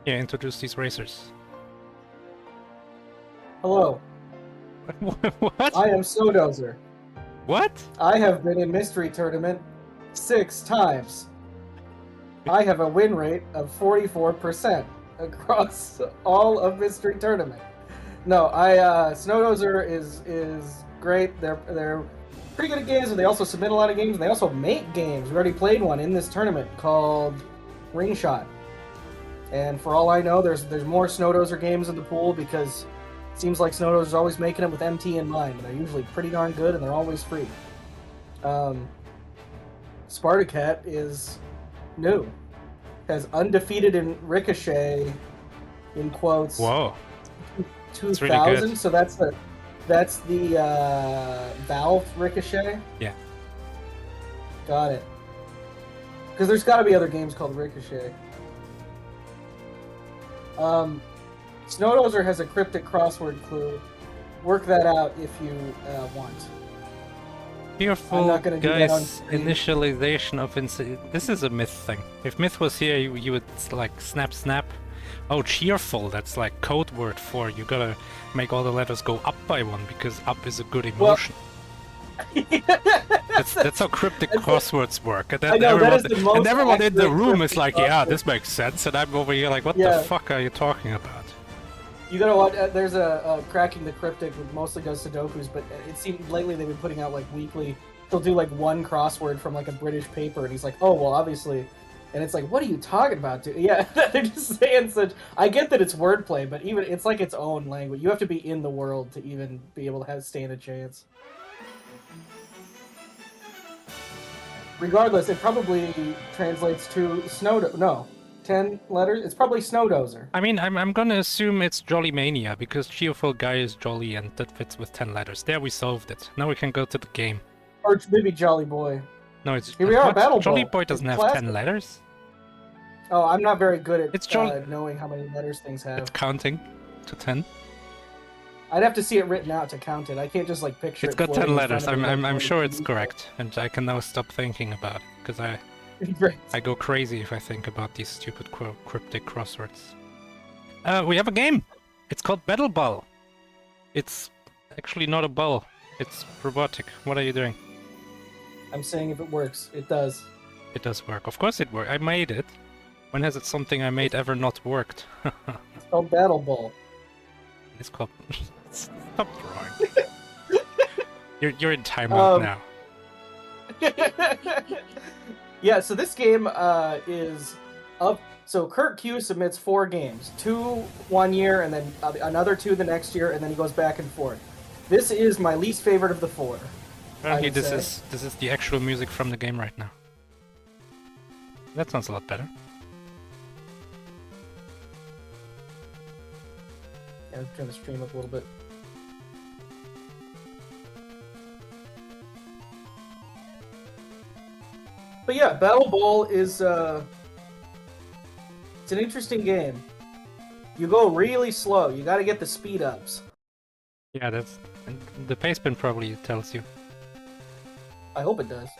Yeah, introduce these racers. Hello, What? I am Snowdozer. What? I have been in Mystery Tournament 6 times. I have a win rate of 44% across all of Mystery Tournament. No, Snowdozer is great. They're pretty good at games, and they also submit a lot of games, and they also make games. We already played one in this tournament called Ring Shot. And for all I know, there's more Snowdozer games in the pool because it seems like Snowdozer's always making them with MT in mind. And they're usually pretty darn good, and they're always free. Spardicat is new. Has undefeated in Ricochet, in quotes. Whoa. 2000. Really good. So that's the Valve Ricochet. Yeah. Got it. Because there's got to be other games called Ricochet. Snowdozer has a cryptic crossword clue. Work that out if you want. Fearful I'm not gonna do that on guys, screen. initialization of this is a myth thing. If myth was here, you would like snap. Oh, cheerful, that's like code word for you gotta make all the letters go up by one because up is a good emotion. That's how cryptic crosswords work. And I know, that is the most everyone in the accurate room is like, cryptic yeah, crossword. this makes sense. And I'm over here like, what Yeah. the fuck are you talking about? You gotta watch. There's a cracking the cryptic that mostly does Sudokus, but it seems lately they've been putting out like weekly. He'll do like one crossword from like a British paper, and he's like, "Oh well, obviously," and it's like, "What are you talking about, dude?" Yeah, they're just saying such. I get that it's wordplay, but even it's like its own language. You have to be in the world to even be able to stand a chance. Regardless, it probably translates to snow. No, 10 letters. It's probably Snowdozer. I mean, I'm gonna assume it's Jolly Mania because cheerful guy is jolly and that fits with 10 letters. There, we solved it. Now we can go to the game. Or maybe Jolly Boy. No, it's Here we are, what? Battle Jolly Bowl. Boy doesn't It's have classic. 10 letters. Oh, I'm not very good at It's Jolly. knowing how many letters things have. It's counting to 10. I'd have to see it written out to count it. I can't just like picture It's it. got 10 floating in letters. front of me I'm like sure it's 20. correct, and I can now stop thinking about it because Great. I go crazy if I think about these stupid cryptic crosswords. We have a game. It's called Battle Ball. It's actually not a ball. It's robotic. What are you doing? I'm saying if it works, it does. It does work. Of course it works. I made it. When has it something I made ever not worked? It's called Battle Ball. It's called... Stop drawing. You're in timeout now. Yeah, so this game is up. So Kurt Q submits 4 games, 2 1 year, and then another 2 the next year, and then he goes back and forth. This is my least favorite of the 4. Apparently would this is the actual music from the game right now. That sounds a lot better. Yeah, turn the stream up a little bit. But yeah, Battle Ball is it's an interesting game. You go really slow. You got to get the speed ups. Yeah, that's... The pace bin probably tells you. I hope it does.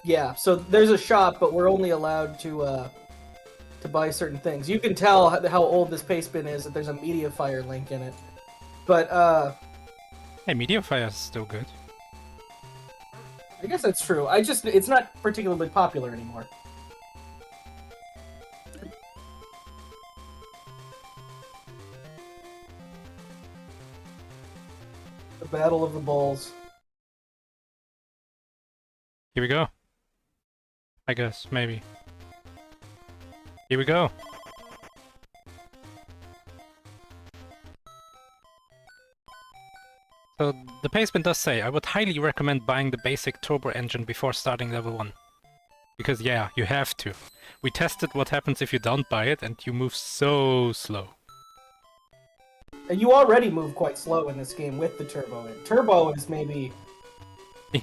Yeah, so there's a shop, but we're only allowed to buy certain things. You can tell how old this paste bin is that there's a Mediafire link in it. But Hey, Mediafire is still good. I guess that's true. It's not particularly popular anymore. The Battle of the Bulls. Here we go. I guess, maybe. Here we go. So, the pacement does say, I would highly recommend buying the basic turbo engine before starting level 1. Because yeah, you have to. We tested what happens if you don't buy it, and you move so slow. And you already move quite slow in this game with the turbo. Turbo is maybe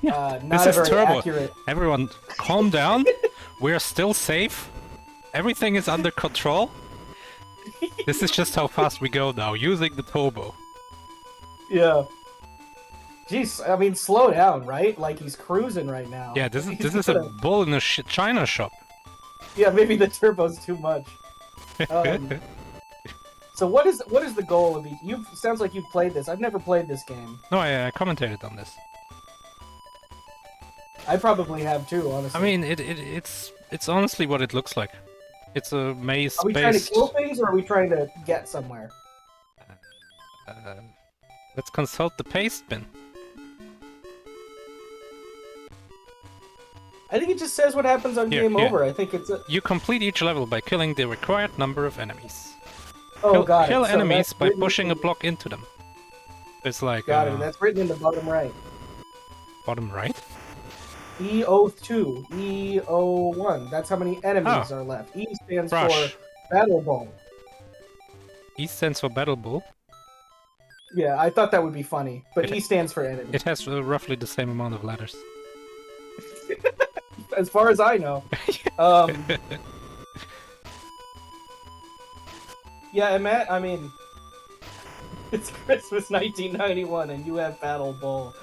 not This a is very turbo. accurate. Everyone, calm down. We're still safe. Everything is under control. This is just how fast we go now, using the turbo. Yeah. Jeez, I mean, slow down, right? Like he's cruising right now. Yeah, this He's is a gonna- bull in a China shop. Yeah, maybe the turbo's too much. So what is the goal of each? Sounds like you've played this. I've never played this game. No, I commentated on this. I probably have too, honestly. I mean, it's honestly what it looks like. It's a maze-based. Are we trying to kill things, or are we trying to get somewhere? Let's consult the paste bin. I think it just says what happens on game over. I think it's a... You complete each level by killing the required number of enemies. Oh, got it. Kill So enemies by written pushing a block into them. It's like... Got it. That's written in the bottom right. Bottom right? E02, E01. That's how many enemies are left. E stands for Battle Ball. E stands for Battle Bull. Yeah, I thought that would be funny, but E stands for enemy. It has roughly the same amount of letters. As far as I know. Yeah, I mean, it's Christmas 1991, and you have Battle Ball.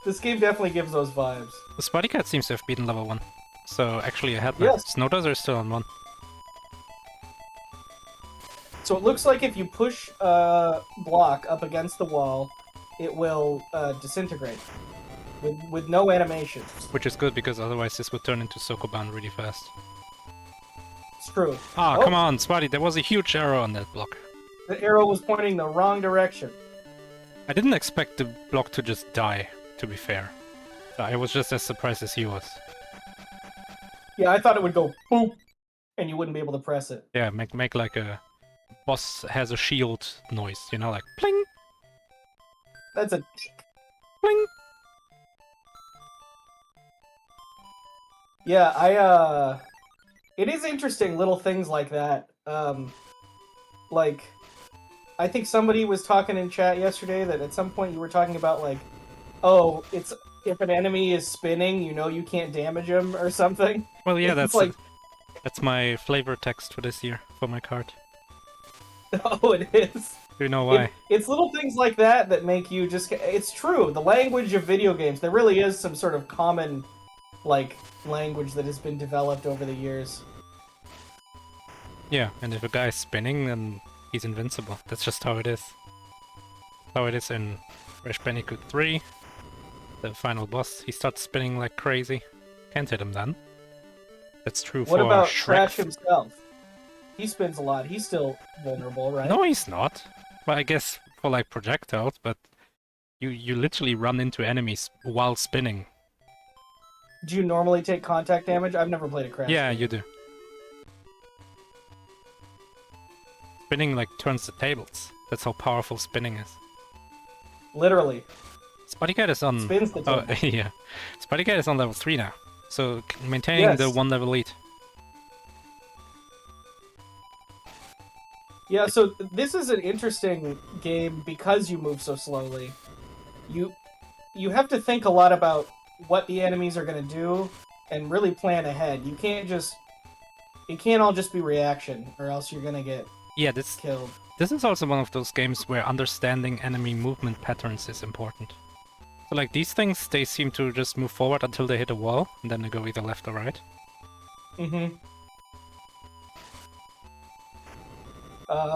This game definitely gives those vibes. The Spardicat seems to have beaten level 1. So actually ahead now. Yes. Snowdozer is still on 1. So it looks like if you push a block up against the wall, it will disintegrate. With no animation. Which is good, because otherwise this would turn into Sokoban really fast. It's true. Ah, come on, Spardy, there was a huge arrow on that block. The arrow was pointing the wrong direction. I didn't expect the block to just die, to be fair. I was just as surprised as he was. Yeah, I thought it would go boop, and you wouldn't be able to press it. Yeah, make like a boss has a shield noise, you know, like pling! That's a... Pling! Yeah, it is interesting, little things like that. Like, I think somebody was talking in chat yesterday that at some point you were talking about, like, oh, it's if an enemy is spinning, you know you can't damage him or something. Well, yeah, that's like... that's my flavor text for this year, for my card. Oh, it is? Do you know why? It's little things like that that make you just... It's true, the language of video games, there really is some sort of common, like, language that has been developed over the years. Yeah, and if a guy's spinning, then he's invincible. That's just how it is. How it is in Crash Bandicoot 3. The final boss, he starts spinning like crazy. Can't hit him then. That's true for What about Shrek. Crash himself? He spins a lot. He's still vulnerable, right? No, he's not. Well, I guess for like projectiles, but you literally run into enemies while spinning. Do you normally take contact damage? I've never played a Crash. Yeah, you do. Spinning like turns the tables. That's how powerful spinning is. Literally. Spardicat is on... Spins the table. Oh, yeah. Spardicat is on level 3 now. So maintaining the 1 level lead. Yeah, so this is an interesting game because you move so slowly. You have to think a lot about what the enemies are going to do and really plan ahead. You can't just... It can't all just be reaction, or else you're going to get killed. This is also one of those games where understanding enemy movement patterns is important. So like these things, they seem to just move forward until they hit a wall, and then they go either left or right. Mm-hmm.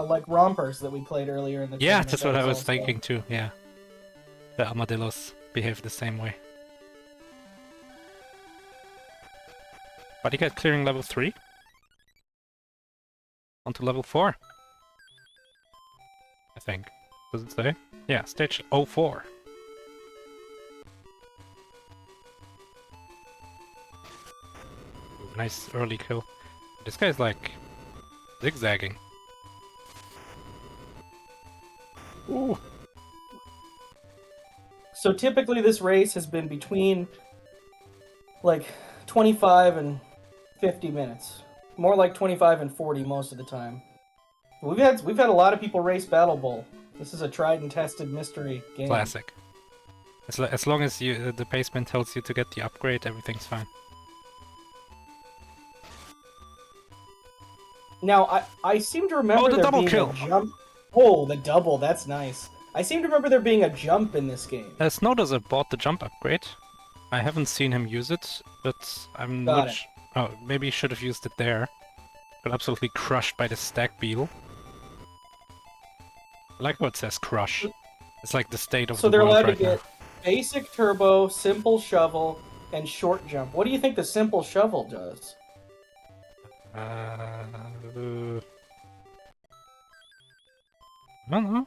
Like rompers that we played earlier in the Yeah, tournament, that's what I was thinking too, yeah. The armadillos behave the same way. Spardicat clearing level 3. On to level 4. I think. Does it say? Yeah, stage 04. Ooh, nice early kill. This guy's like zigzagging. Ooh. So typically this race has been between like 25 and 50 minutes. More like 25 and 40 most of the time. We've had a lot of people race Battle Bowl. This is a tried and tested mystery game. Classic. As long as the paceman tells you to get the upgrade, everything's fine. Now I seem to remember the there double being kill. a jump. Oh, the double, that's nice. I seem to remember there being a jump in this game. Snowdozer bought the jump upgrade. I haven't seen him use it, but I'm Got not... it. Oh, maybe he should have used it there. Got absolutely crushed by the stag beetle. I like how it says crush. It's like the state of So the they're world allowed to right now. get basic turbo, simple shovel, and short jump. What do you think the simple shovel does? I don't know.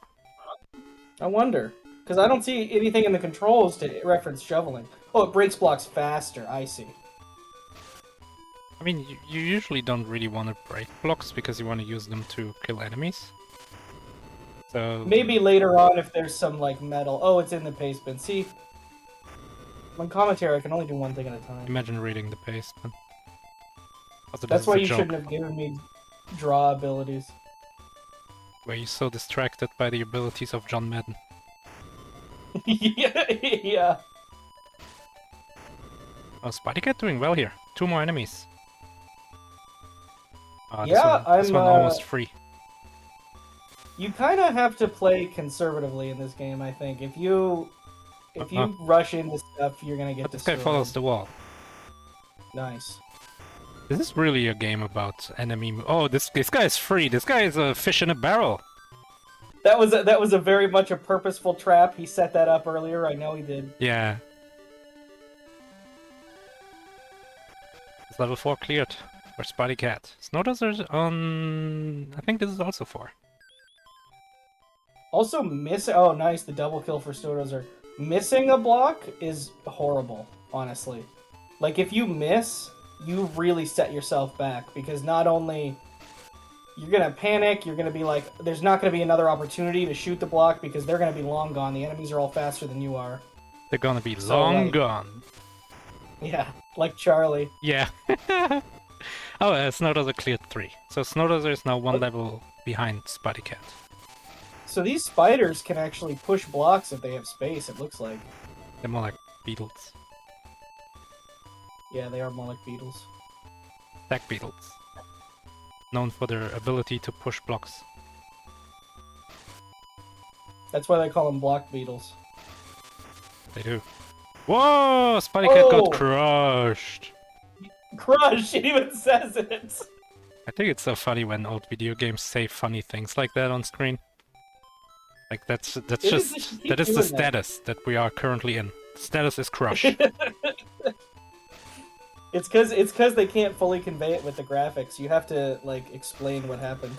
I wonder. Because I don't see anything in the controls to reference shoveling. Oh, it breaks blocks faster. I see. I mean, you usually don't really want to break blocks because you want to use them to kill enemies. So Maybe later on if there's some, like, metal. Oh, it's in the paste bin. See? On commentary, I can only do one thing at a time. imagine reading the paste. Also, That's why you joke. shouldn't have given me draw abilities. Were you so distracted by the abilities of John Madden? Yeah. Oh, Spardicat doing well here. 2 more enemies. Yeah, this one almost free. You kind of have to play conservatively in this game, I think. If you rush into stuff, you're gonna get But this guy destroyed. follows the wall. Nice. This is really a game about enemy. Oh, this guy is free. This guy is a fish in a barrel. That was a very much a purposeful trap. He set that up earlier. I know he did. Yeah. It's level 4 cleared for Spardicat. Snowdozer's on... I think this is also 4. Also oh nice, the double kill for snowdozer. Missing a block is horrible, honestly. Like if you miss, you really set yourself back because not only you're gonna panic, you're gonna be like, there's not gonna be another opportunity to shoot the block because they're gonna be long gone. The enemies are all faster than you are. They're gonna be long gone. Yeah, like Charlie. Yeah. Oh, Snowdozer cleared 3. So Snowdozer is now 1 level behind Spardicat. So these spiders can actually push blocks if they have space, it looks like. They're more like beetles. Yeah, they are more like beetles. Stag beetles. Known for their ability to push blocks. That's why they call them block beetles. They do. Whoa! Spardicat Oh! got crushed! Crush! It even says it! I think it's so funny when old video games say funny things like that on screen. Like that is the status that we are currently in. The status is crush. It's because they can't fully convey it with the graphics. You have to like explain what happened.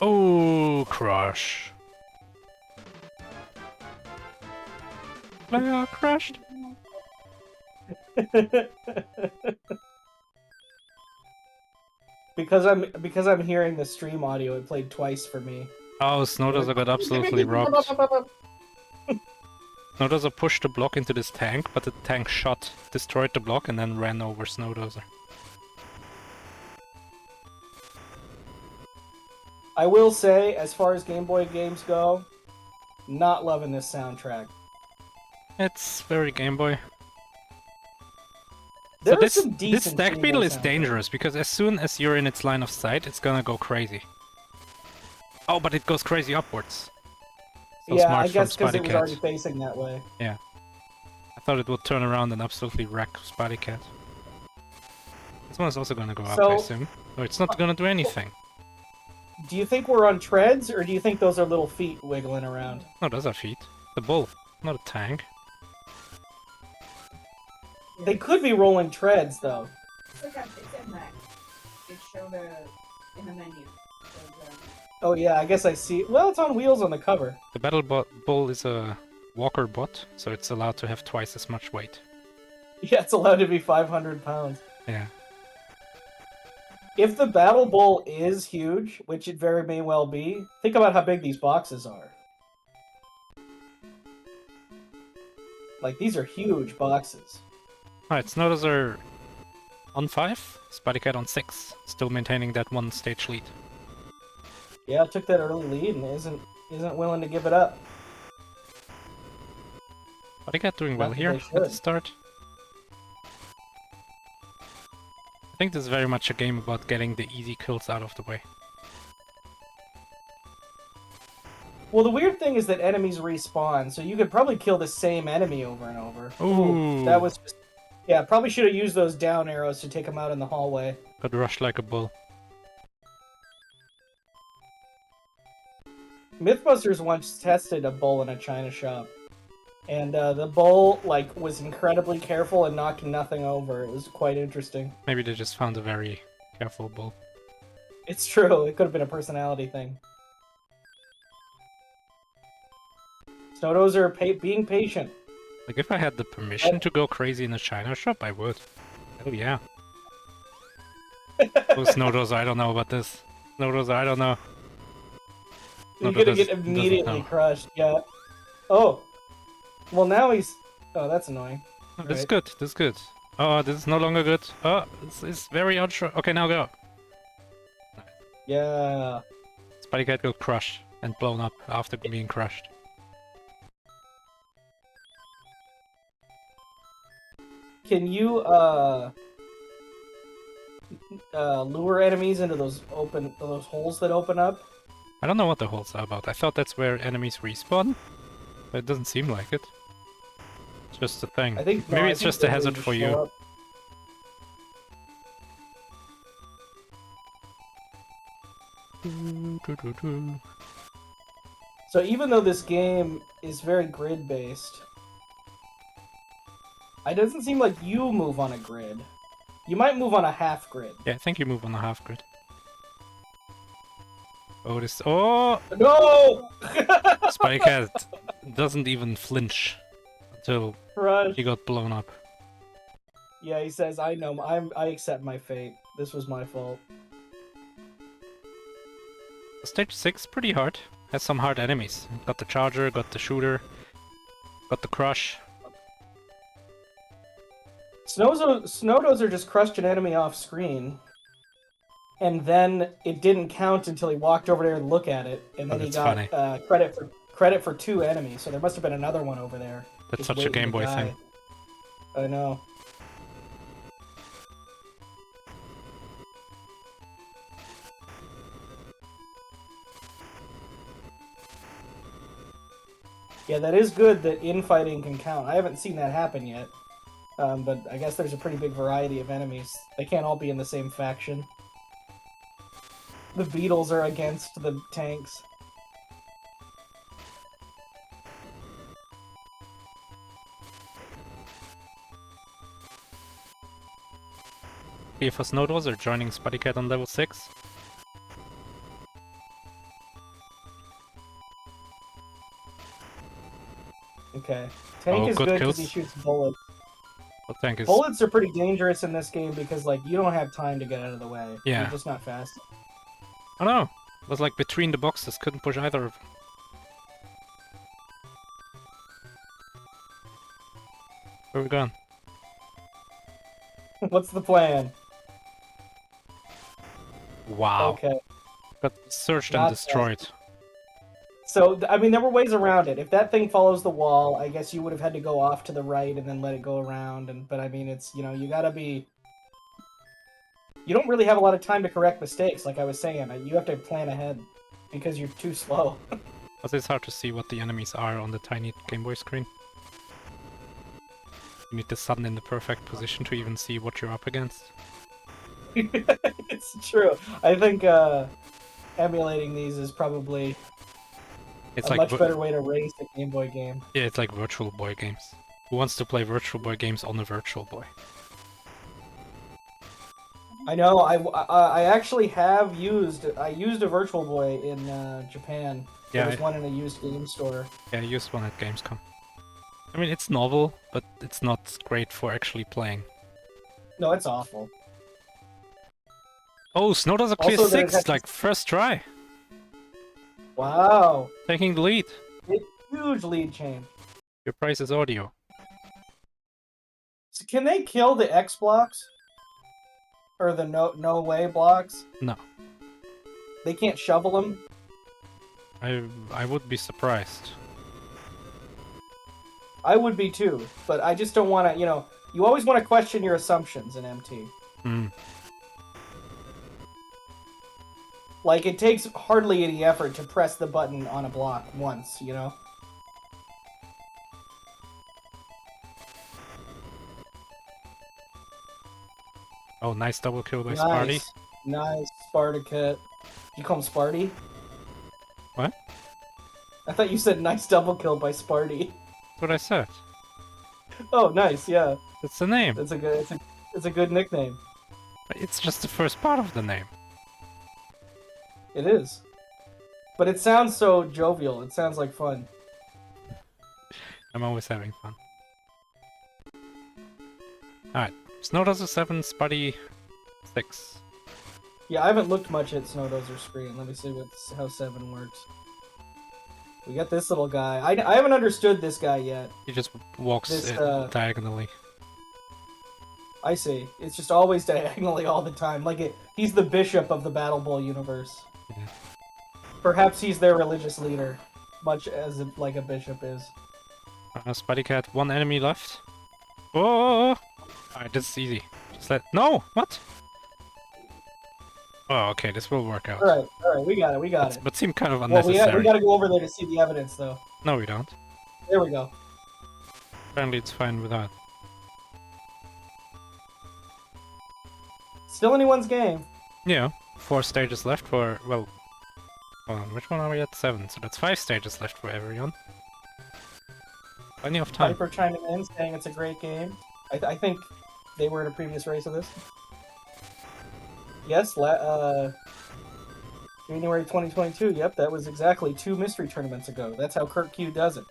Oh, crush. Player crushed. Because I'm hearing the stream audio, it played twice for me. Oh, Snowdozer got absolutely robbed. Snowdozer pushed the block into this tank, but the tank shot, destroyed the block, and then ran over Snowdozer. I will say, as far as Game Boy games go, not loving this soundtrack. It's very Game Boy. There So are some this decent stag Game beetle Boy is soundtracks. dangerous, because as soon as you're in its line of sight, it's gonna go crazy. Oh, but it goes crazy upwards. So Yeah, smart I guess from because it was Spardicat. already facing that way. Yeah. I thought it would turn around and absolutely wreck Spardicat. This one's also gonna go up, I assume. No, it's not gonna do anything. Do you think we're on treads, or do you think those are little feet wiggling around? No, those are feet. The bull, not a tank. They could be rolling treads, though. Look at it's in there. It showed in the menu. Oh yeah, I guess I see. Well, it's on wheels on the cover. The battle bull is a walker bot, so it's allowed to have twice as much weight. Yeah, it's allowed to be 500 pounds. Yeah. If the Battle Bull is huge, which it very may well be, think about how big these boxes are. Like, these are huge boxes. Alright, Snowdozer on 5, Spardicat on 6, still maintaining that 1 stage lead. Yeah, took that early lead and isn't willing to give it up. Spardicat doing well Not that here they at the should. start. I think this is very much a game about getting the easy kills out of the way. Well, the weird thing is that enemies respawn, so you could probably kill the same enemy over and over. Ooh. That was just... Yeah, probably should have used those down arrows to take them out in the hallway. Got rushed like a bull. Mythbusters once tested a bull in a china shop. And the bull, like, was incredibly careful and knocked nothing over. It was quite interesting. Maybe they just found a very careful bull. It's true. It could have been a personality thing. Snowdozer, being patient. Like, if I had the permission to go crazy in a china shop, I would. Oh, yeah. Oh, Snowdozer, I don't know about this. Snowdozer, I don't know. You're Snowdozer gonna get doesn't immediately know. crushed, yeah. Oh. Well, now he's... Oh, that's annoying. Oh, this is Right. good, this is good. Oh, this is no longer good. Oh, this is very unsure. Okay, now go. Yeah. Spardicat got crushed and blown up after being crushed. Can you, lure enemies into those holes that open up? I don't know what the holes are about. I thought that's where enemies respawn, but it doesn't seem like it. It's just a thing. I think... Maybe I it's think just a they hazard just for show you. up. So even though this game is very grid-based, it doesn't seem like you move on a grid. You might move on a half grid. Yeah, I think you move on the half grid. Oh, this... Oh! No! Spardicat doesn't even flinch until Crush. he got blown up. Yeah, he says, I know, I accept my fate. This was my fault. Stage 6 pretty hard. Has some hard enemies. Got the charger, got the shooter, got the crush. Snowdozer just crushed an enemy off screen, and then it didn't count until he walked over there and looked at it, and then he that's got funny. credit for 2 enemies. So there must have been another one over there. That's just such a waiting Game to Boy die. thing. I know. Yeah, that is good that infighting can count. I haven't seen that happen yet. But I guess there's a pretty big variety of enemies. They can't all be in the same faction. The Beetles are against the tanks. Here for Snowdozer joining Spardicat on level 6. Okay. Tank Oh, is good good because kills. he shoots bullets. What tank is... Bullets are pretty dangerous in this game because, like, you don't have time to get out of the way. Yeah. You're just not fast. Oh no! It was like between the boxes, couldn't push either of them. Where are we going? What's the plan? Wow. Okay. Got searched Not and destroyed. So, I mean, there were ways around it. If that thing follows the wall, I guess you would have had to go off to the right and then let it go around. But I mean, it's, you know, you gotta be... You don't really have a lot of time to correct mistakes, like I was saying. You have to plan ahead because you're too slow. Also, it's hard to see what the enemies are on the tiny Game Boy screen. You need the sun in the perfect position to even see what you're up against. It's true. I think emulating these is probably It's a like much better way to raise the Game Boy game. yeah, it's like Virtual Boy games. Who wants to play Virtual Boy games on a Virtual Boy? I know. I actually have used a Virtual Boy in Japan. Yeah, There was one in a used game store. Yeah, I used one at Gamescom. I mean, it's novel, but it's not great for actually playing. No, it's awful. Oh, Snowdozer clear Also, there 6, has- like first try, Wow, taking the lead. huge lead change. Your prize is audio. So can they kill the X blocks? Or the no way blocks? No, They can't shovel them? I would be surprised. I would be too, but I just don't want to, you know, you always want to question your assumptions in MT. Hmm. Like, it takes hardly any effort to press the button on a block once, you know? Oh, nice double kill by Sparty. Nice, Spardicat. You call him Sparty? What? I thought you said nice double kill by Sparty. That's what I said. Oh, nice, yeah. That's the name. It's a good nickname. It's just the first part of the name. It is. But it sounds so jovial. It sounds like fun. I'm always having fun. Alright. Snowdozer 7, Spuddy 6. Yeah, I haven't looked much at Snowdozer's screen. Let me see how 7 works. We got this little guy. I haven't understood this guy yet. He just walks diagonally. I see. It's just always diagonally all the time. Like he's the bishop of the Battle Bowl universe. Yeah. Perhaps he's their religious leader, much as like a bishop is. Spardicat, one enemy left. Oh! Alright, this is easy. Just let. No! What? Oh, okay, this will work out. Alright, we got it. But seemed kind of Well, unnecessary. we gotta go over there to see the evidence, though. No, we don't. There we go. Apparently it's fine without. Still anyone's game. Yeah, 4 stages left for, well... Hold on, which one are we at? 7, so that's 5 stages left for everyone. Plenty of time. Piper chiming in, saying it's a great game. I think they were in a previous race of this. Yes, January 2022. Yep, that was exactly 2 mystery tournaments ago. That's how Kurt Q does it.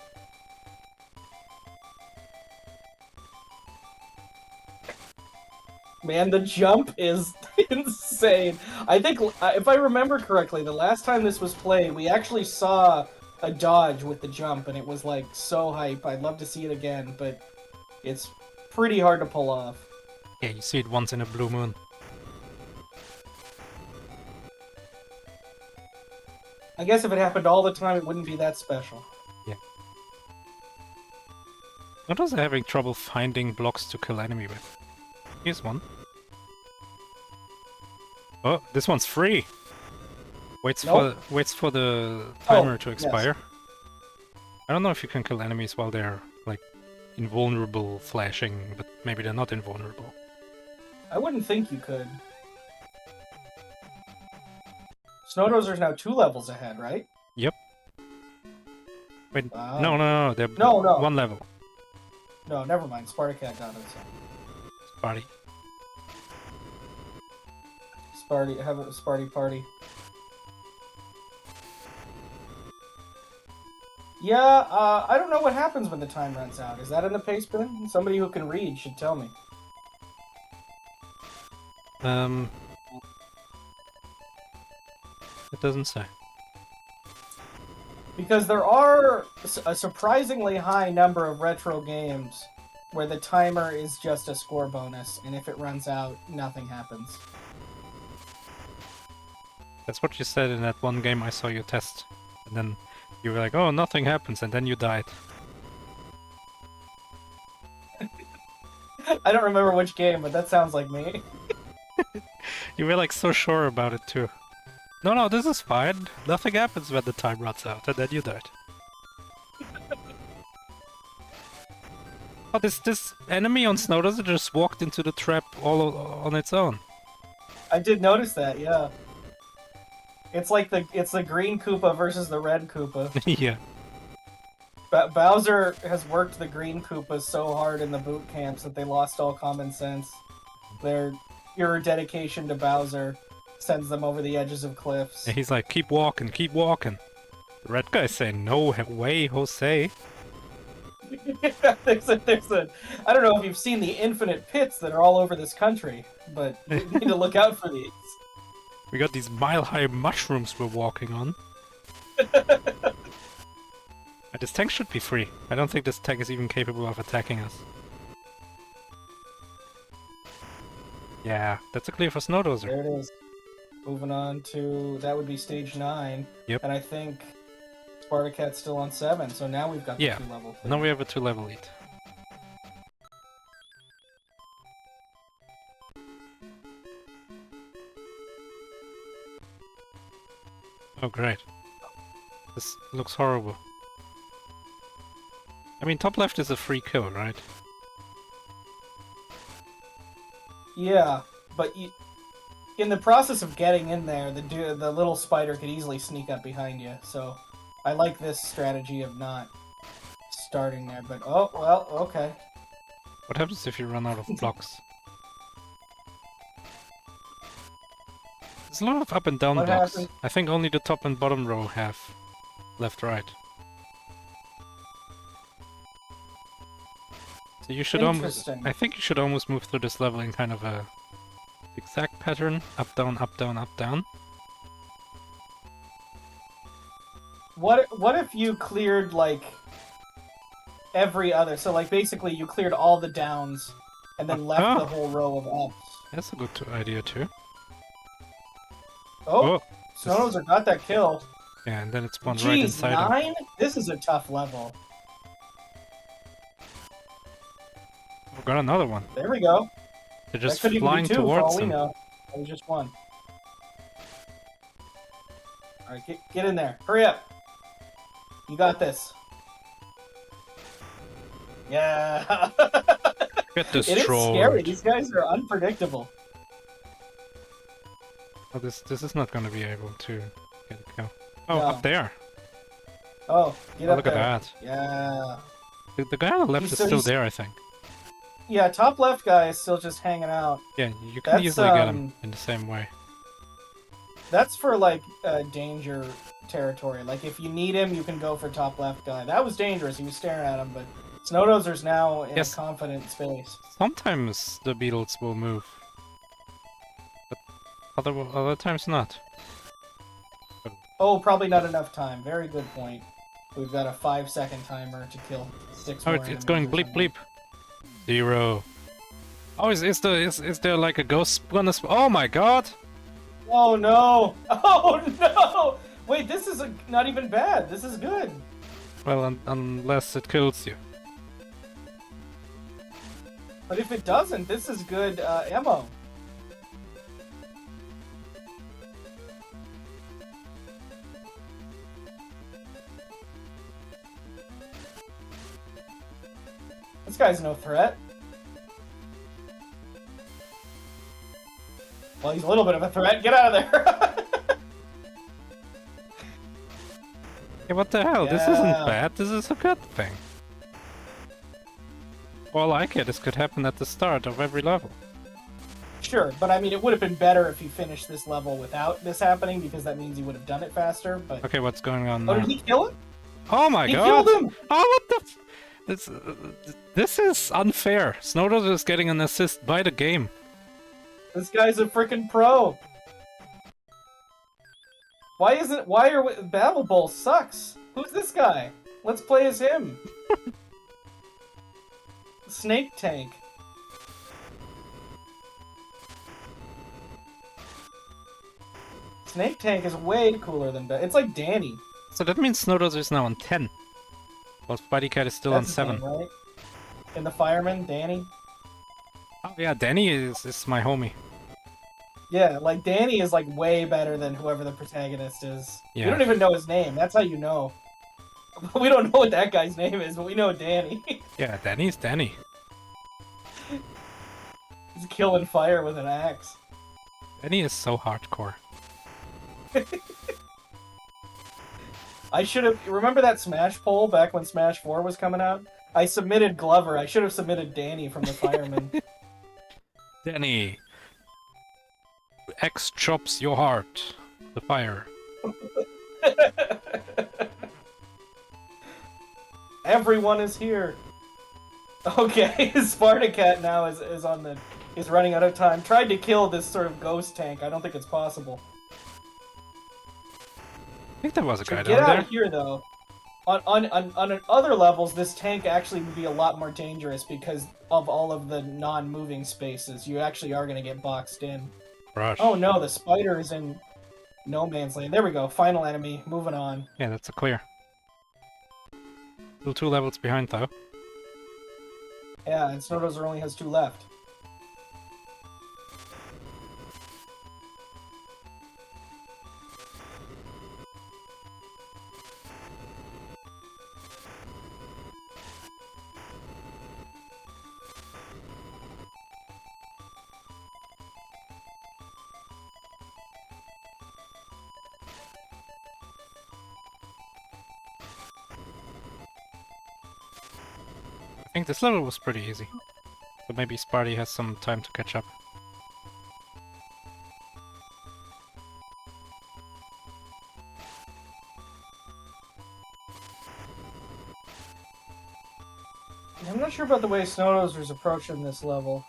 Man, the jump is insane. I think, if I remember correctly, the last time this was played, we actually saw a dodge with the jump, and it was, like, so hype. I'd love to see it again, but it's pretty hard to pull off. Yeah, you see it once in a blue moon. I guess if it happened all the time, it wouldn't be that special. Yeah. Not also having trouble finding blocks to kill enemy with. Here's one. Oh, this one's free. Waits for the timer to expire. Yes. I don't know if you can kill enemies while they're like invulnerable flashing, but maybe they're not invulnerable. I wouldn't think you could. Snowdozer's now 2 levels ahead, right? Yep. Wait, no, they're one level. No, never mind. Spardicat got it. Sparty. Have a Sparty party. Yeah, I don't know what happens when the time runs out. Is that in the pace bin? Somebody who can read should tell me. It doesn't say. Because there are a surprisingly high number of retro games where the timer is just a score bonus, and if it runs out, nothing happens. That's what you said in that one game I saw you test. And then you were like, oh, nothing happens, and then you died. I don't remember which game, but that sounds like me. You were like so sure about it too. No, this is fine. Nothing happens when the time runs out, and then you died. Oh, this enemy on Snowdozer just walked into the trap all on its own. I did notice that, yeah. It's like it's the green Koopa versus the red Koopa. Yeah. Bowser has worked the green Koopas so hard in the boot camps that they lost all common sense. Their pure dedication to Bowser sends them over the edges of cliffs. And he's like, keep walking, keep walking. The red guy's saying, no way, Jose. there's a, I don't know if you've seen the infinite pits that are all over this country, but you need to look out for these. We got these mile-high mushrooms we're walking on. This tank should be free. I don't think this tank is even capable of attacking us. Yeah, that's a clear for Snowdozer. There it is. Moving on to, that would be stage 9. Yep. And I think Spardicat's still on 7, so now we've got the 2-level thing. Now we have a 2-level lead. Oh, great. This looks horrible. I mean, top left is a free kill, right? Yeah, but in the process of getting in there, the little spider could easily sneak up behind you. So I like this strategy of not starting there. But oh well, okay. What happens if you run out of blocks? There's a lot of up and down What blocks. happens? I think only the top and bottom row have left, right. So you should almost... Interesting. I think you should almost move through this level in kind of a zigzag pattern. Up, down, up, down, up, down. What if you cleared like every other? So like basically you cleared all the downs and then left Oh. the whole row of ups. That's a good idea too. Oh, snowdozer got that kill. Yeah, and then it spawned right Jeez, inside him. 9? This is a tough level. Oh, got another one. There we go. They're just that could even flying be 2 for all towards we him. know. That was just 1. Alright, get in there. Hurry up. You got this. Yeah. Get It is destroyed. scary. These guys are unpredictable. Oh, this is not gonna be able to get a kill. Oh, No. up there. Oh, get Oh, up look there. at that. Yeah. The guy on the left He's- is so still he's- there, I think. Yeah, top left guy is still just hanging out. Yeah, you can That's, easily get him in the same way. That's for like danger territory. Like if you need him, you can go for top left guy. That was dangerous. He was staring at him, but snowdozer's now in Yes. a confident space. Sometimes the beetles will move, but other times not. Oh, probably not enough time. Very good point. We've got a 5-second timer to kill 6 Oh, more it's going enemies or bleep something. bleep. 0. Oh, is there like a ghost gonna oh my god! Oh no! Oh no! Wait, this is not even bad. This is good. Well, unless it kills you. But if it doesn't, this is good ammo. This guy's no threat. Well, he's a little bit of a threat. Get out of there! Hey, what the hell? This Yeah. isn't bad. This is a good thing. All I get is could happen at the start of every level. Sure, but I mean, it would have been better if you finished this level without this happening, because that means you would have done it faster, but... Okay, what's going on Oh, now? did he kill him? Oh my He god! killed him! Oh, what the this is unfair. Snowdozer is getting an assist by the game. This guy's a freaking pro! Why are Battle Bowl sucks? Who's this guy? Let's play as him. Snake Tank. Snake Tank is way cooler than It's like Danny. So that means Snowdozer is now on 10. While Spardicat is still That's on his 7. name, right? And the fireman, Danny. Oh yeah, Danny is my homie. Yeah, like Danny is like way better than whoever the protagonist is. Yeah. We don't even know his name. That's how you know. We don't know what that guy's name is, but we know Danny. Yeah, Danny's Danny. He's killing fire with an axe. Danny is so hardcore. I should have. Remember that Smash poll back when Smash 4 was coming out? I submitted Glover. I should have submitted Danny from the fireman. Danny. X chops your heart. The fire. Everyone is here. Okay, Spardicat now is running out of time. Tried to kill this sort of ghost tank. I don't think it's possible. I think there was a guy Get down out there. of here, though. On other levels, this tank actually would be a lot more dangerous because of all of the non-moving spaces. You actually are going to get boxed in. Rush. Oh no, the spider is in no man's land. There we go. Final enemy. Moving on. Yeah, that's a clear. Still 2 levels behind though. Yeah, and Snowdozer only has 2 left. think this level was pretty easy. So maybe Sparty has some time to catch up. I'm not sure about the way Snowdozer's approaching this level.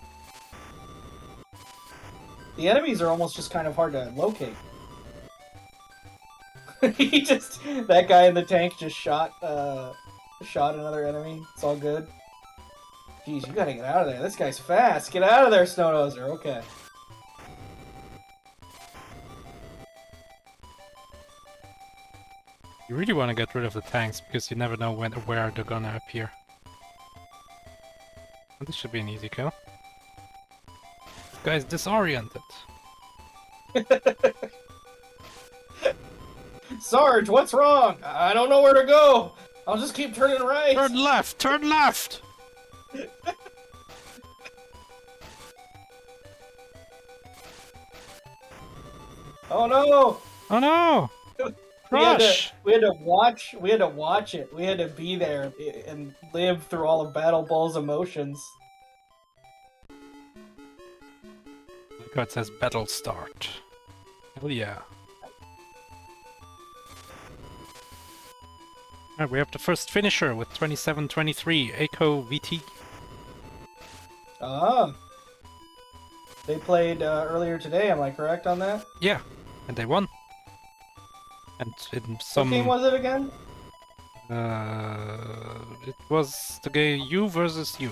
The enemies are almost just kind of hard to locate. That guy in the tank just shot another enemy. It's all good. Jeez, you gotta get out of there. This guy's fast. Get out of there, Snowdozer. Okay. You really want to get rid of the tanks because you never know where they're gonna appear. Well, this should be an easy kill. This guy's disoriented. Sarge, what's wrong? I don't know where to go. I'll just keep turning right. Turn left! Turn left! Oh no! Oh no! We had Rush! to watch it. We had to be there and live through all of Battle Ball's emotions. Look how it says battle start. Hell yeah. Alright, we have the first finisher with 27-23, Echo VT. Ah. They played earlier today, am I correct on that? Yeah, and they won. And in some... What game was it again? It was the game you versus you.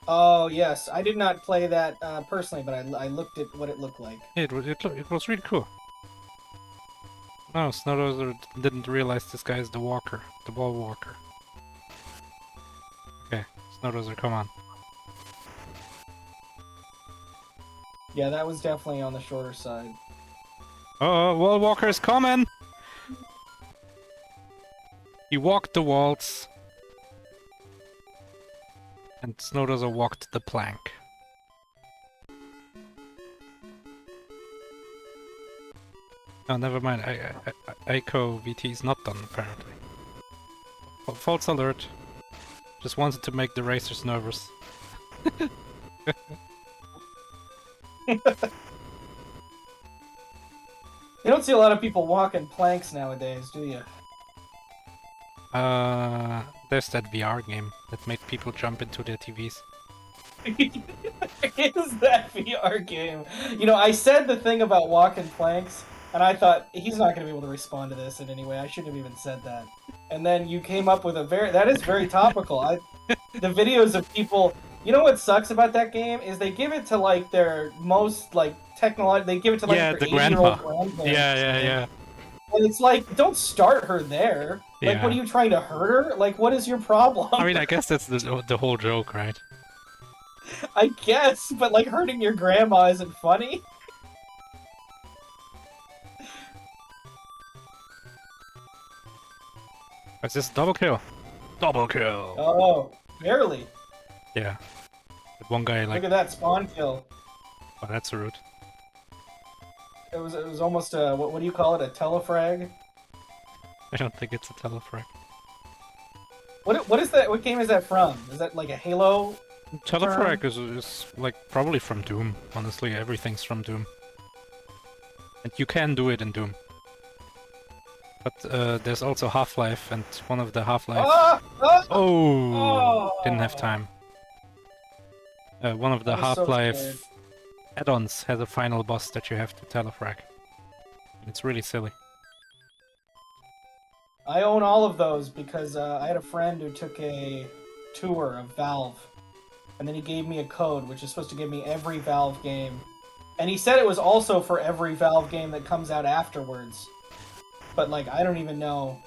Oh, yes. I did not play that personally, but I looked at what it looked like. It was really cool. No, Snowdozer didn't realize this guy is the walker, the ball walker. Okay, Snowdozer, come on. Yeah, that was definitely on the shorter side. Oh, wall walker is coming! He walked the walls. And Snowdozer walked the plank. Oh, never mind. Echo VT is not done, apparently. False alert. Just wanted to make the racers nervous. You don't see a lot of people walking planks nowadays, do you? There's that VR game that made people jump into their TVs. Is that VR game? You know, I said the thing about walking planks, and I thought, he's not going to be able to respond to this in any way. I shouldn't have even said that. And then you came up with that is very topical. The videos of people, you know what sucks about that game? Is they give it to, like, their most, like, they give it to, like, Yeah, their the 80-year-old grandma. grandparents. Yeah. And it's like, don't start her there. Like, Yeah. what are you trying to hurt her? Like, what is your problem? I mean, I guess that's the whole joke, right? I guess, but, like, hurting your grandma isn't funny. Is this double kill? Double kill! Oh, barely. Yeah. That one guy, like, Look at that spawn kill. oh, that's rude. It was almost a, what do you call it, a telefrag? I don't think it's a telefrag. What is that? What game is that from? Is that like a Halo? Telefrag is like probably from Doom. Honestly, everything's from Doom. And you can do it in Doom. But there's also Half-Life, and one of the Half-Life... Oh! Didn't have time. One of the Half-Life add-ons has a final boss that you have to telefrag. It's really silly. I own all of those because I had a friend who took a tour of Valve, and then he gave me a code which is supposed to give me every Valve game. And he said it was also for every Valve game that comes out afterwards. But, like, I don't even know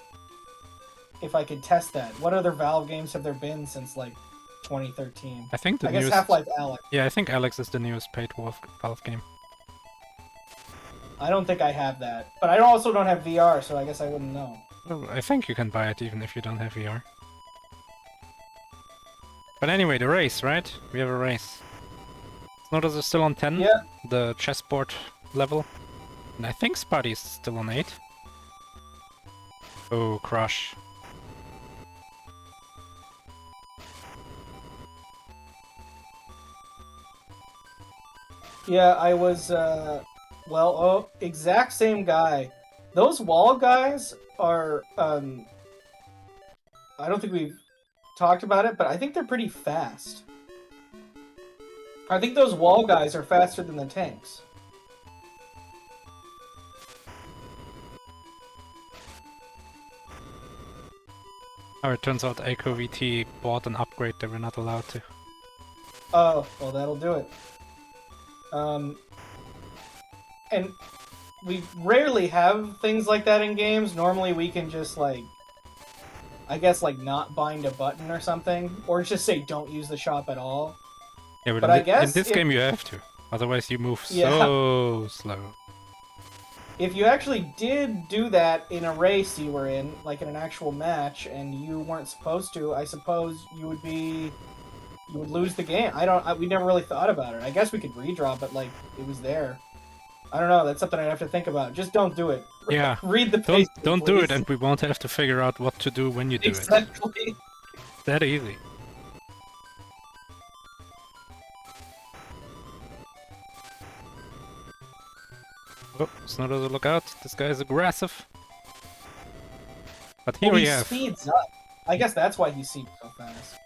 if I could test that. What other Valve games have there been since, like, 2013? I think I guess Half-Life Alyx. Yeah, I think Alyx is the newest paid Valve game. I don't think I have that. But I also don't have VR, so I guess I wouldn't know. Well, I think you can buy it even if you don't have VR. But anyway, the race, right? We have a race. Snowdozer is still on 10, Yeah. the chessboard level. And I think Spardy is still on 8. Oh, crush. Yeah, I was, exact same guy. Those wall guys are, I don't think we've talked about it, but I think they're pretty fast. I think those wall guys are faster than the tanks. Oh, it turns out ACOVT bought an upgrade they were not allowed to. Oh, well, that'll do it. And we rarely have things like that in games. Normally we can just, like, I guess, like, not bind a button or something. Or just say don't use the shop at all. Yeah, But I guess in this game you have to. Otherwise you move Yeah. so slow. If you actually did do that in a race you were in, like in an actual match, and you weren't supposed to, I suppose you would lose the game. We never really thought about it. I guess we could redraw, but like it was there. I don't know. That's something I'd have to think about. Just don't do it. Yeah. Read the page. Don't do it, and we won't have to figure out what to do when you do it. Exactly. That easy. Oh, snowdozer, look out! This guy is aggressive. But here Well, we he have. speeds up. I guess that's why he seems so fast.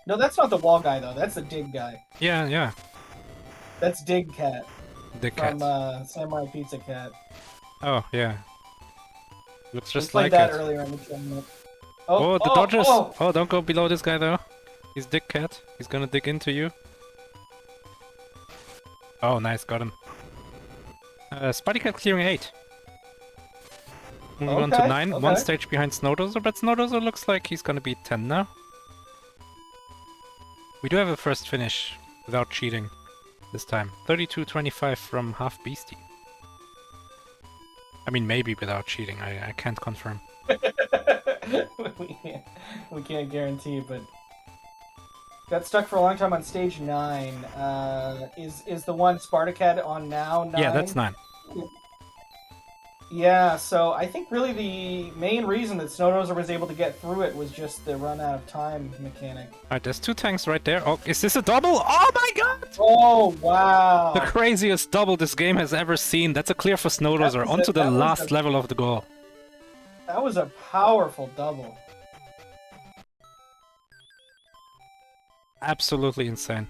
No, that's not the wall guy though. That's the dig guy. Yeah, yeah. That's Dig Cat The cat. from Samurai Pizza Cat. Oh, yeah. Looks We just played like that it. earlier in the tournament. Oh, the dodgers! Oh. Oh, don't go below this guy though. He's Dick Cat. He's gonna dig into you. Oh, nice, got him. Spardicat clearing 8. Moving on to 9. Okay. One stage behind Snowdozer, but Snowdozer looks like he's gonna be 10 now. We do have a first finish without cheating this time. 32-25 from Half Beastie. I mean, maybe without cheating. I can't confirm. we can't guarantee, but got stuck for a long time on stage 9. Is the one Spardicat on now 9? Yeah, that's 9. Yeah, so I think really the main reason that Snowdozer was able to get through it was just the run out of time mechanic. Alright, there's 2 tanks right there. Oh, is this a double? Oh my god! Oh, wow! The craziest double this game has ever seen. That's a clear for Snowdozer onto the last level of the goal. That was a powerful double. Absolutely insane.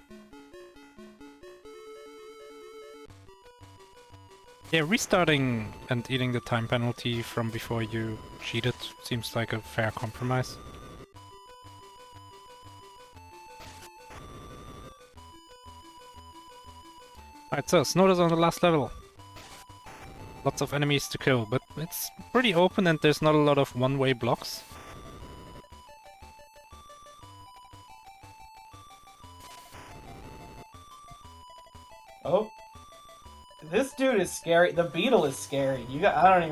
Yeah, restarting and eating the time penalty from before you cheated seems like a fair compromise. Alright, so Snowdozer on the last level. Lots of enemies to kill, but it's pretty open and there's not a lot of one-way blocks. Oh. This dude is scary. The beetle is scary. You gotta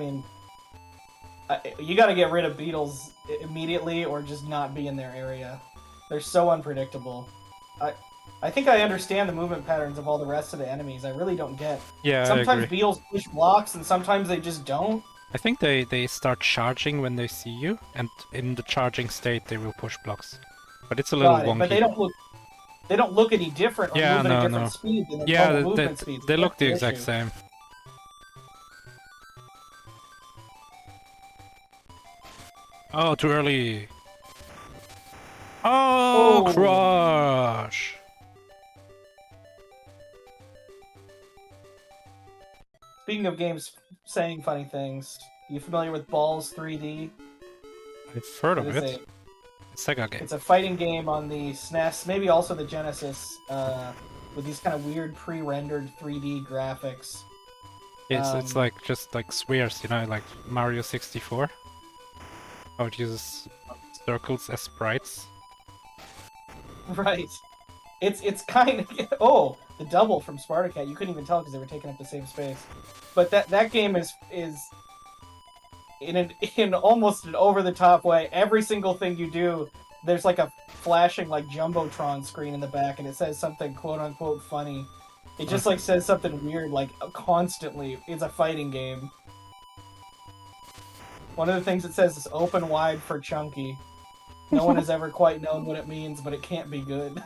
get rid of beetles immediately or just not be in their area. They're so unpredictable. I think I understand the movement patterns of all the rest of the enemies. I really don't get. Yeah, sometimes I agree. beetles push blocks and sometimes they just don't. I think they start charging when they see you, and in the charging state they will push blocks. But it's a little Got it, wonky. but they don't look any different or Yeah, move at a no, different no. speed than the Yeah, normal movement speeds. they look That's the exact issue. same. Oh, too early. Oh, Oh. crush! Speaking of games saying funny things, you familiar with Balls 3D? I've heard of It is it. Sega game. It's a fighting game on the SNES, maybe also the Genesis, with these kind of weird pre-rendered 3D graphics. It's like just like swears, you know, like Mario 64. How it uses circles as sprites. Right. It's kind of oh, the double from Spardicat. You couldn't even tell because they were taking up the same space. But that game is in almost an over-the-top way. Every single thing you do, there's like a flashing like jumbotron screen in the back, and it says something quote-unquote funny. It just like says something weird like constantly. It's a fighting game. One of the things it says is open wide for chunky. No one has ever quite known what it means, but it can't be good.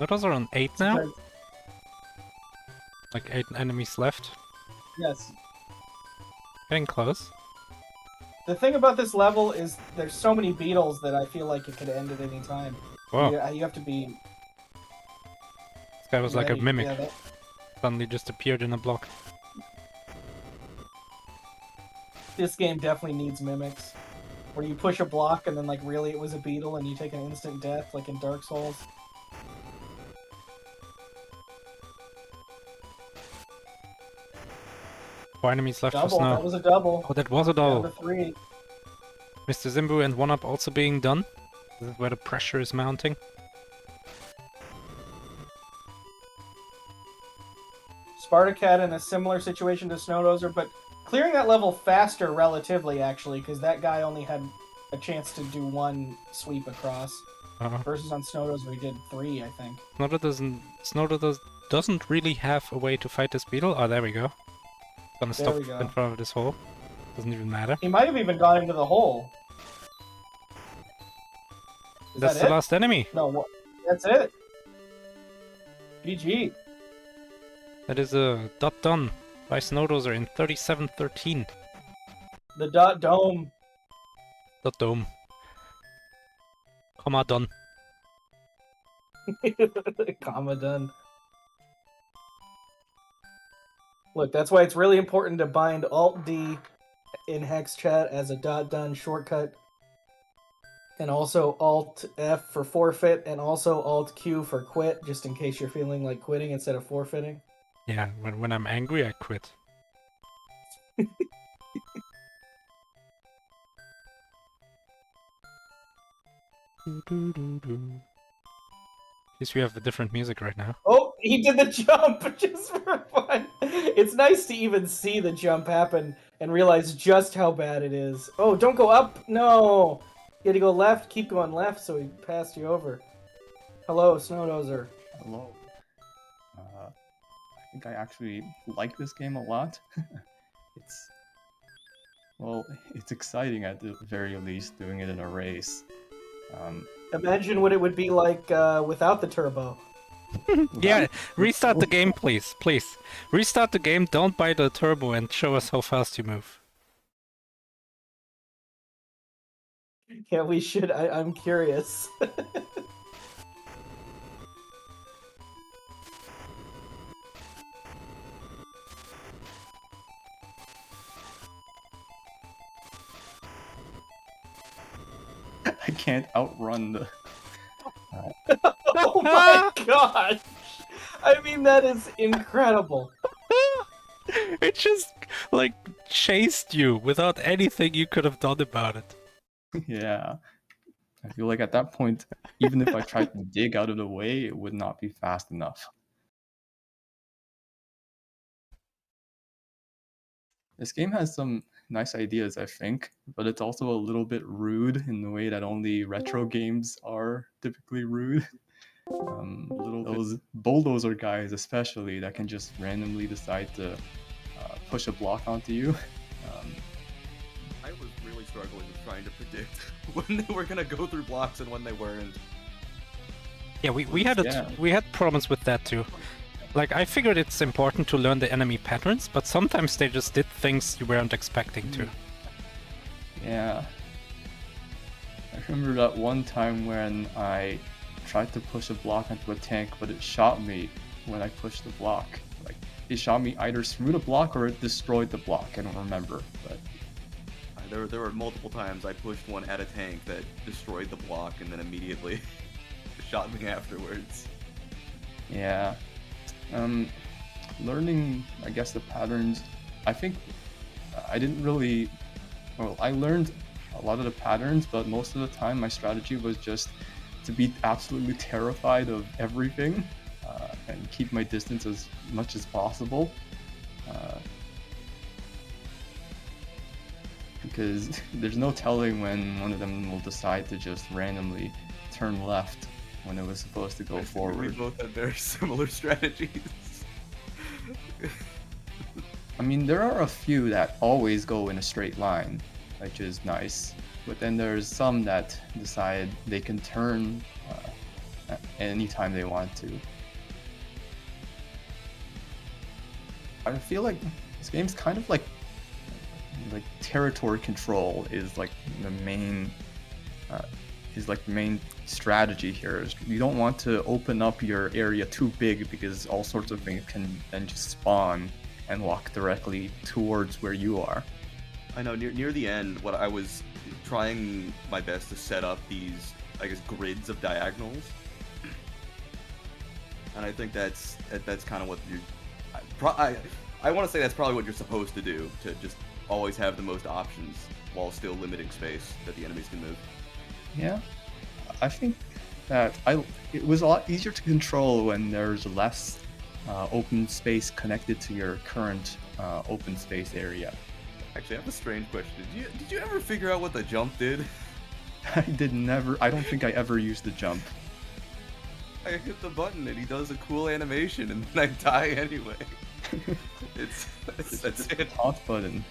Those are on 8 now? Like 8 enemies left. Yes. Getting close. The thing about this level is there's so many beetles that I feel like it could end at any time. Whoa, You have to be this guy was like a ready. mimic. Yeah, Suddenly just appeared in a block. this game definitely needs mimics. Where you push a block and then like really it was a beetle and you take an instant death like in Dark Souls. 4 enemies left Double, for snow. that was a double. Oh, that was a Down double. to 3. Mr. Zimbu and 1-Up also being done. This is where the pressure is mounting. Spardicat in a similar situation to Snowdozer, but clearing that level faster relatively, actually, because that guy only had a chance to do 1 sweep across. Versus on Snowdozer, we did 3, I think. Snowdozer doesn't really have a way to fight this beetle. Oh, there we go. Gonna There stop we go. in front of this hole. Doesn't even matter. He might have even gone into the hole. Is That's that the it? last enemy. No, that's it. GG. That is a dot done by Snowdozer in 37:13. The dot dome. Dot dome. Comma done. Comma done. Look, that's why it's really important to bind Alt-D in hex chat as a dot done shortcut. And also Alt-F for forfeit, and also Alt-Q for quit, just in case you're feeling like quitting instead of forfeiting. Yeah, when I'm angry, I quit. At least we have a different music right now. Oh, he did the jump just for fun. It's nice to even see the jump happen and realize just how bad it is. Oh, don't go up. No. You had to go left. Keep going left so he passed you over. Hello, Snowdozer. Hello. I think I actually like this game a lot. It's exciting at the very least doing it in a race. Imagine what it would be like without the turbo. Yeah, restart the game, please. Please. Restart the game, don't buy the turbo, and show us how fast you move. Yeah, we should. I'm curious. I can't outrun the... Oh my gosh! I mean, that is incredible. It just, like, chased you without anything you could have done about it. Yeah. I feel like at that point, even if I tried to dig out of the way, it would not be fast enough. This game has some nice ideas, I think, but it's also a little bit rude in the way that only retro games are typically rude. Those bulldozer guys especially that can just randomly decide to push a block onto you. I was really struggling with trying to predict when they were gonna go through blocks and when they weren't. Yeah, we had problems with that too. Like, I figured it's important to learn the enemy patterns, but sometimes they just did things you weren't expecting to. Yeah. I remember that one time when I tried to push a block onto a tank, but it shot me when I pushed the block. Like, it shot me either through the block or it destroyed the block. I don't remember, but... There were multiple times I pushed one at a tank that destroyed the block and then immediately shot me afterwards. Yeah. Learning, I guess, the patterns, I think I didn't really... Well, I learned a lot of the patterns, but most of the time my strategy was just to be absolutely terrified of everything and keep my distance as much as possible. Because there's no telling when one of them will decide to just randomly turn left when it was supposed to go forward. We both had very similar strategies. I mean, there are a few that always go in a straight line, which is nice. But then there's some that decide they can turn anytime they want to. I feel like this game's kind of like territory control is like the main strategy here. Is you don't want to open up your area too big because all sorts of things can then just spawn and walk directly towards where you are. I know near the end, what I was trying my best to set up these, I guess, grids of diagonals, and I think that's kind of what I want to say that's probably what you're supposed to do, to just always have the most options while still limiting space that the enemies can move. Yeah, I think that it was a lot easier to control when there's less open space connected to your current open space area. Actually, I have a strange question. Did you ever figure out what the jump did? I don't think I ever used the jump. I hit the button and he does a cool animation and then I die anyway. That's it. Taunt button.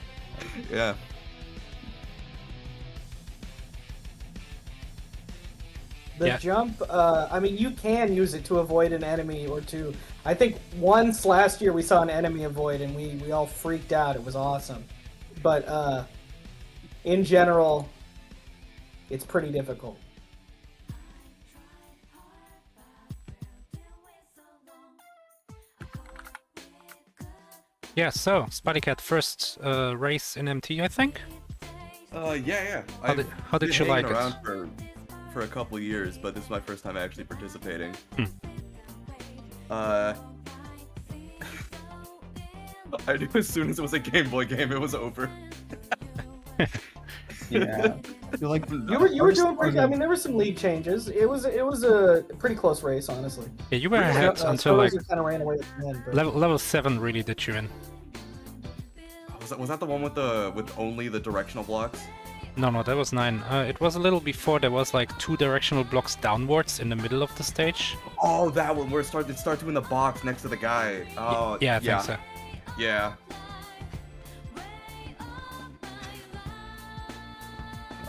Yeah. The jump, I mean, you can use it to avoid an enemy or two. I think once last year we saw an enemy avoid and we all freaked out. It was awesome. But in general, it's pretty difficult. Yeah, so Spardicat, first race in MT, I think. Yeah. How did you like it? Around for a couple years, but this is my first time actually participating. I knew as soon as it was a Game Boy game, it was over. Yeah, I feel like you were doing pretty. I mean, there were some lead changes. It was a pretty close race, honestly. Yeah, you were ahead until like kind of ran away at the end, but... level 7 really did you in. Was that the one with only the directional blocks? No, that was 9. It was a little before. There was like 2 directional blocks downwards in the middle of the stage. Oh, that one where it starts doing the box next to the guy. Oh, yeah, I think so. Yeah.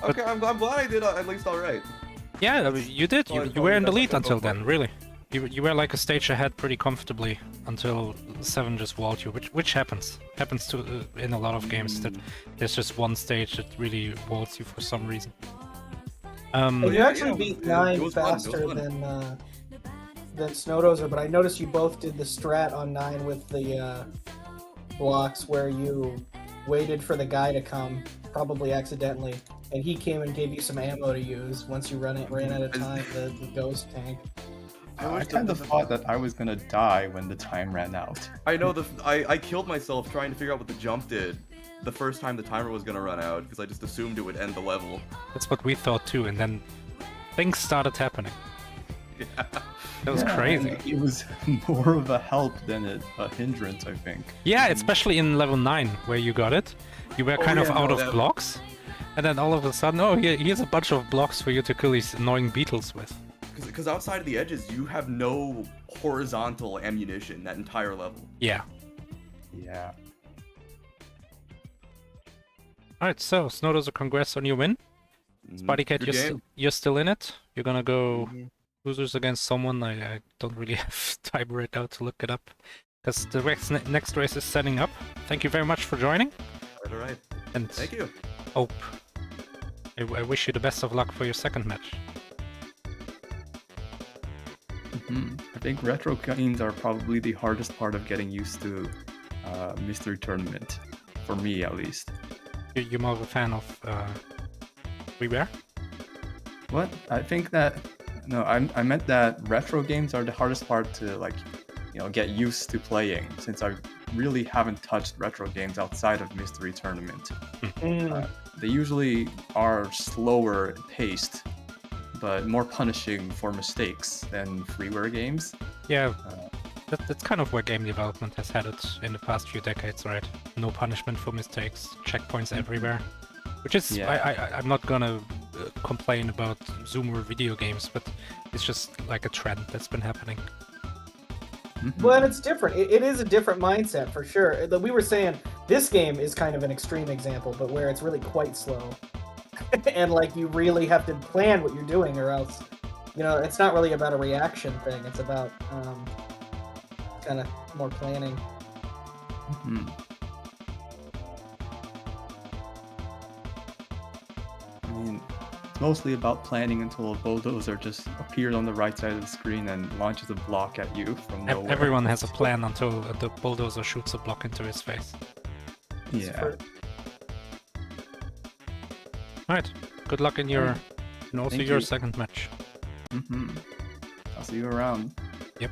Okay, I'm glad I did at least all right. Yeah, you did. You were in the lead until then, really. You were like a stage ahead pretty comfortably until 7 just walled you, which happens to in a lot of games, that there's just one stage that really walls you for some reason. You actually beat 9 faster than Snowdozer, but I noticed you both did the strat on 9 with the blocks where you waited for the guy to come, probably accidentally, and he came and gave you some ammo to use once you ran out of time, the ghost tank. I kind of thought that I was gonna die when the time ran out. I know I killed myself trying to figure out what the jump did the first time the timer was gonna run out because I just assumed it would end the level. That's what we thought too, and then things started happening. Yeah. That was crazy. It was more of a help than a hindrance, I think. Yeah, especially in level 9 where you got it. You were kind of out of blocks, and then all of a sudden, oh, here's a bunch of blocks for you to kill these annoying beetles with. Because outside of the edges, you have no horizontal ammunition that entire level. Yeah. Yeah. Alright, so Snowdozer, congrats on your win. Spardicat, you're still in it. You're gonna go losers against someone. I don't really have time right now to look it up, because the next race is setting up. Thank you very much for joining. Alright. And thank you. Hope. I wish you the best of luck for your second match. I think retro games are probably the hardest part of getting used to Mystery Tournament, for me at least. You're more of a fan of Freeware? What? I think that... No, I meant that retro games are the hardest part to, get used to playing, since I really haven't touched retro games outside of Mystery Tournament. They usually are slower paced, but more punishing for mistakes than freeware games. Yeah, that's kind of where game development has headed in the past few decades, right? No punishment for mistakes, checkpoints everywhere. Which is, I'm not gonna complain about Zoomer video games, but it's just like a trend that's been happening. Well, and it's different. It is a different mindset, for sure. We were saying this game is kind of an extreme example, but where it's really quite slow. And you really have to plan what you're doing, or else, it's not really about a reaction thing. It's about kind of more planning. Hmm. I mean, it's mostly about planning until a bulldozer just appears on the right side of the screen and launches a block at you from nowhere. Everyone has a plan until the bulldozer shoots a block into his face. Yeah. Alright, good luck in your... and also Thank your you. second match. I'll see you around. Yep.